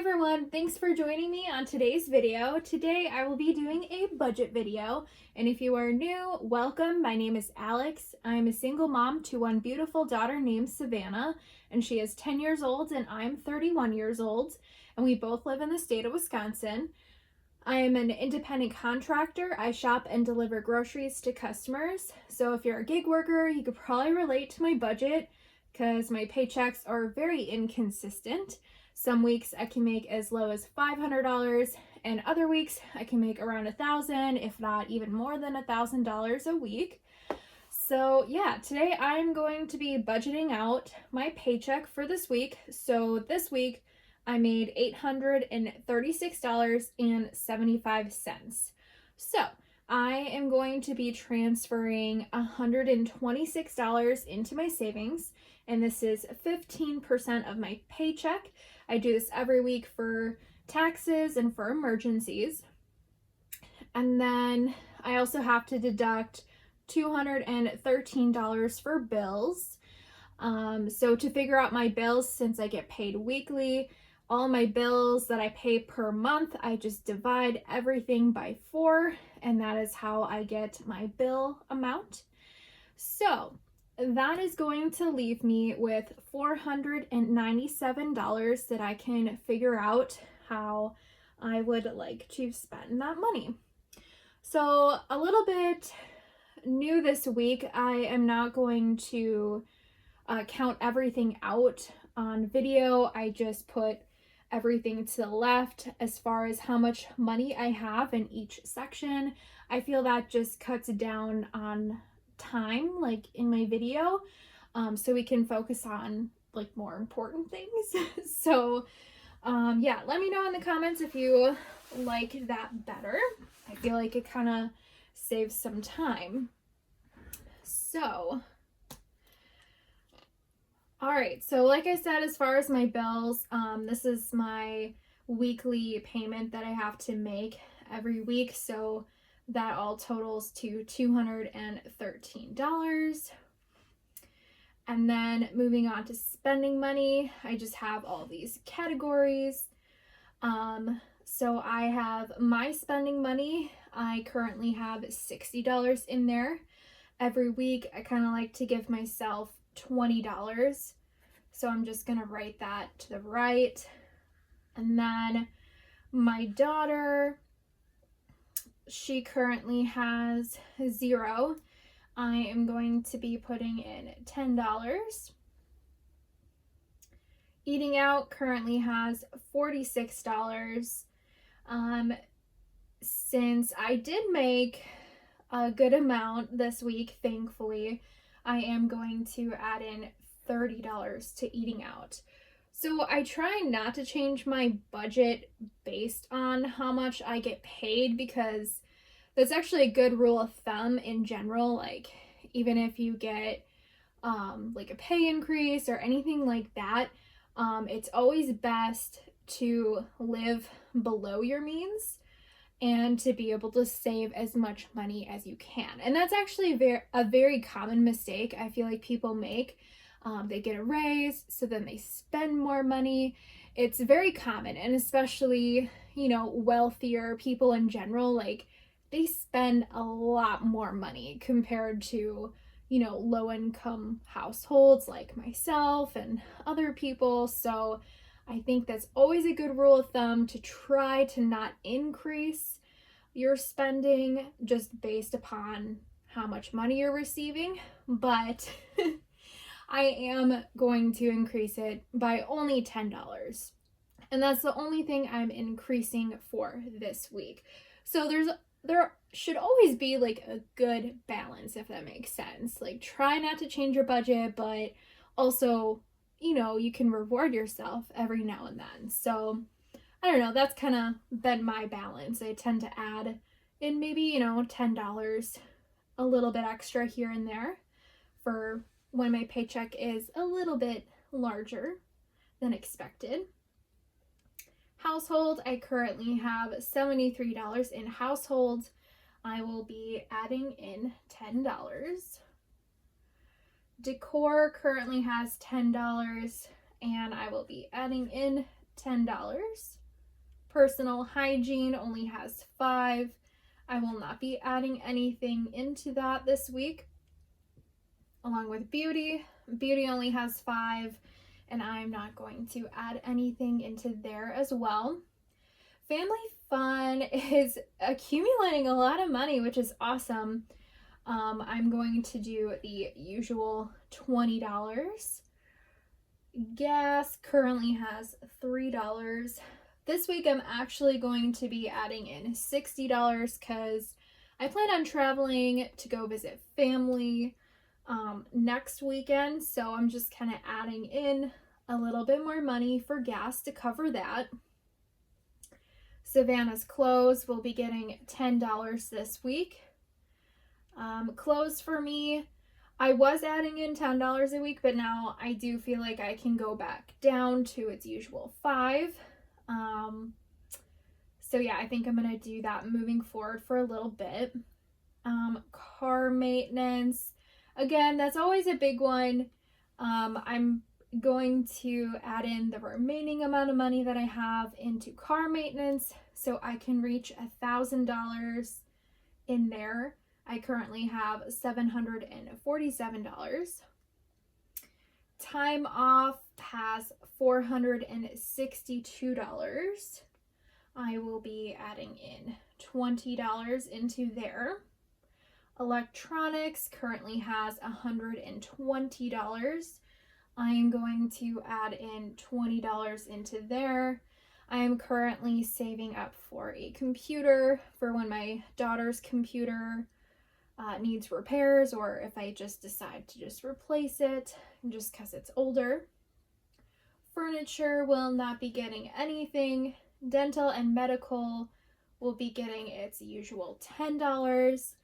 everyone, thanks for joining me on today's video. Today I will be doing a budget video, and if you are new, welcome. My name is Alex. I'm a single mom to one beautiful daughter named Savannah, and she is 10 years old and I'm 31 years old, and we both live in the state of Wisconsin. I am an independent contractor. I shop and deliver groceries to customers. So if you're a gig worker, you could probably relate to my budget because my paychecks are very inconsistent. Some weeks I can make as low as $500, and other weeks I can make around $1,000, if not even more than $1,000 a week. So yeah, today I'm going to be budgeting out my paycheck for this week. So this week I made $836.75. So I am going to be transferring $126 into my savings, and this is 15% of my paycheck. I do this every week for taxes and for emergencies. And then I also have to deduct $213 for bills. So to figure out my bills, since I get paid weekly, all my bills that I pay per month, I just divide everything by 4, and that is how I get my bill amount. So that is going to leave me with $497 that I can figure out how I would like to spend that money. So a little bit new this week, I am not going to count everything out on video. I just put everything to the left as far as how much money I have in each section. I feel that just cuts down on time, like in my video, so we can focus on like more important things. So yeah, let me know in the comments if you like that better. I feel like it kind of saves some time. So all right, so like I said, as far as my bills, this is my weekly payment that I have to make every week. So that all totals to $213. And then moving on to spending money, I just have all these categories. So I have my spending money. I currently have $60 in there. Every week, I kind of like to give myself $20. So I'm just going to write that to the right. And then my daughter, she currently has 0. I am going to be putting in $10. Eating out currently has $46. Since I did make a good amount this week, thankfully, I am going to add in $30 to eating out. So I try not to change my budget based on how much I get paid, because that's actually a good rule of thumb in general. Like, even if you get like a pay increase or anything like that, it's always best to live below your means and to be able to save as much money as you can. And that's actually a very common mistake I feel like people make. They get a raise, so then they spend more money. It's very common, and especially, you know, wealthier people in general, like, they spend a lot more money compared to, you know, low-income households like myself and other people. So I think that's always a good rule of thumb, to try to not increase your spending just based upon how much money you're receiving. But I am going to increase it by only $10. And that's the only thing I'm increasing for this week. So there should always be like a good balance, if that makes sense. Like, try not to change your budget, but also, you know, you can reward yourself every now and then. So I don't know, that's kind of been my balance. I tend to add in maybe, you know, $10, a little bit extra here and there for when my paycheck is a little bit larger than expected. Household, I currently have $73 in household. I will be adding in $10. Decor currently has $10, and I will be adding in $10. Personal hygiene only has 5. I will not be adding anything into that this week. Along with beauty, beauty only has 5, and I'm not going to add anything into there as well. Family fun is accumulating a lot of money, which is awesome. I'm going to do the usual $20. Gas currently has $3. This week I'm actually going to be adding in $60 because I plan on traveling to go visit family next weekend, so I'm just kind of adding in a little bit more money for gas to cover that. Savannah's clothes will be getting $10 this week. Clothes for me, I was adding in $10 a week, but now I do feel like I can go back down to its usual 5. So yeah, I think I'm gonna do that moving forward for a little bit. Car maintenance, again, that's always a big one. I'm going to add in the remaining amount of money that I have into car maintenance so I can reach $1,000 in there. I currently have $747. Time off has $462. I will be adding in $20 into there. Electronics currently has $120. I am going to add in $20 into there. I am currently saving up for a computer for when my daughter's computer needs repairs, or if I just decide to just replace it just because it's older. Furniture will not be getting anything. Dental and medical will be getting its usual $10.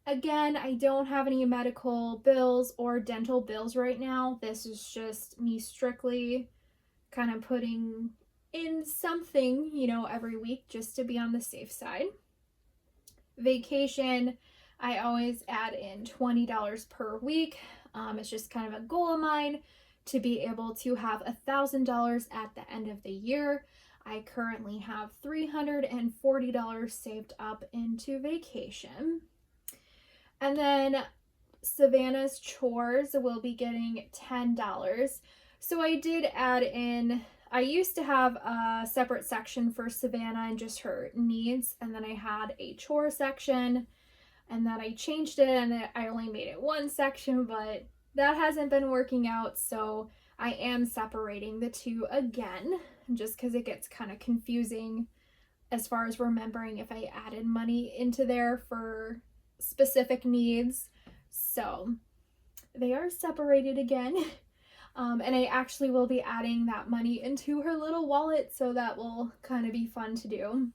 Again, I don't have any medical bills or dental bills right now. This is just me strictly kind of putting in something, every week just to be on the safe side. Vacation, I always add in $20 per week. It's just kind of a goal of mine to be able to have $1,000 at the end of the year. I currently have $340 saved up into vacation. And then Savannah's chores will be getting $10. So I did add in, I used to have a separate section for Savannah and just her needs, and then I had a chore section, and then I changed it and I only made it one section, but that hasn't been working out, so I am separating the two again, just because it gets kind of confusing as far as remembering if I added money into there for specific needs. So they are separated again. And I actually will be adding that money into her little wallet, so that will kind of be fun to do.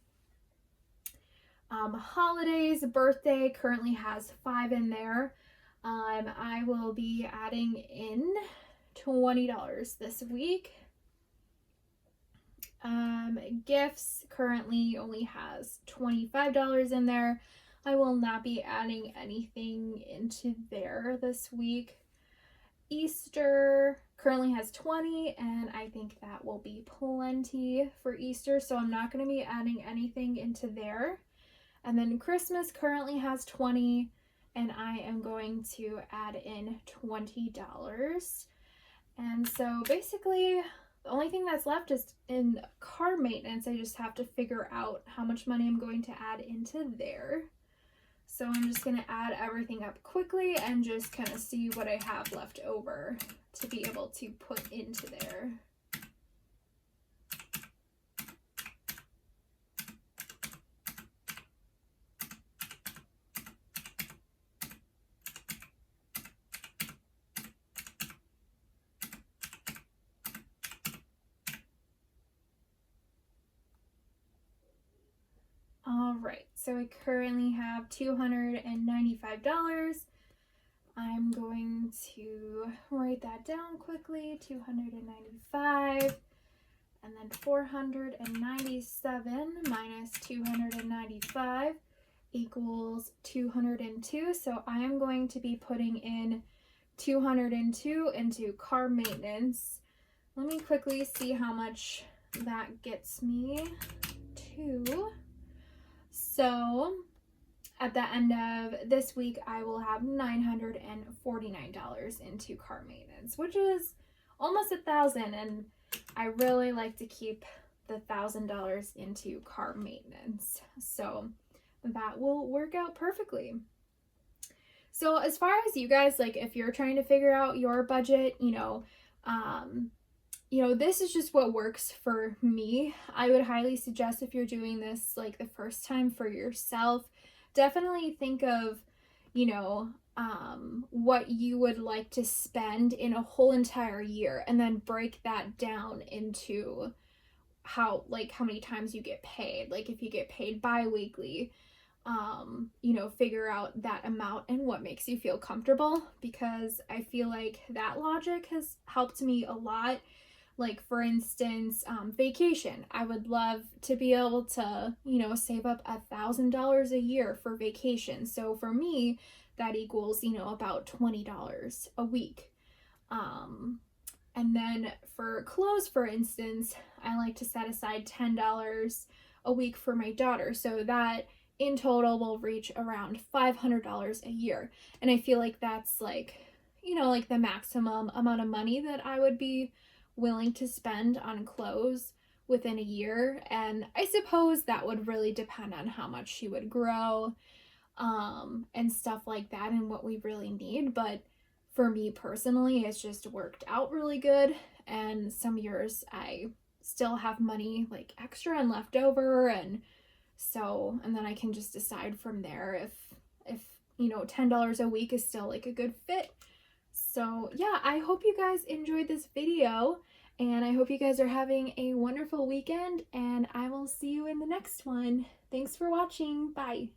Holidays, birthday currently has 5 in there. I will be adding in $20 this week. Gifts currently only has $25 in there. I will not be adding anything into there this week. Easter currently has 20, and I think that will be plenty for Easter, so I'm not going to be adding anything into there. And then Christmas currently has 20, and I am going to add in $20. And so basically the only thing that's left is in car maintenance. I just have to figure out how much money I'm going to add into there. So I'm just going to add everything up quickly and just kind of see what I have left over to be able to put into there. All right, so I currently have $295. I'm going to write that down quickly. 295, and then 497 minus 295 equals 202. So I am going to be putting in 202 into car maintenance. Let me quickly see how much that gets me 2. So at the end of this week, I will have $949 into car maintenance, which is almost $1,000, and I really like to keep the $1,000 into car maintenance. So that will work out perfectly. So as far as you guys, like if you're trying to figure out your budget, this is just what works for me. I would highly suggest, if you're doing this like the first time for yourself, definitely think of, what you would like to spend in a whole entire year, and then break that down into how many times you get paid. Like if you get paid bi-weekly, figure out that amount and what makes you feel comfortable, because I feel like that logic has helped me a lot. Like for instance, vacation. I would love to be able to, save up $1,000 a year for vacation. So for me, that equals, about $20 a week. And then for clothes, for instance, I like to set aside $10 a week for my daughter. So that in total will reach around $500 a year. And I feel like that's like the maximum amount of money that I would be willing to spend on clothes within a year. And I suppose that would really depend on how much she would grow, and stuff like that, and what we really need. But for me personally, it's just worked out really good. And some years I still have money like extra and left over, and then I can just decide from there if $10 a week is still like a good fit. So yeah, I hope you guys enjoyed this video, and I hope you guys are having a wonderful weekend, and I will see you in the next one. Thanks for watching. Bye.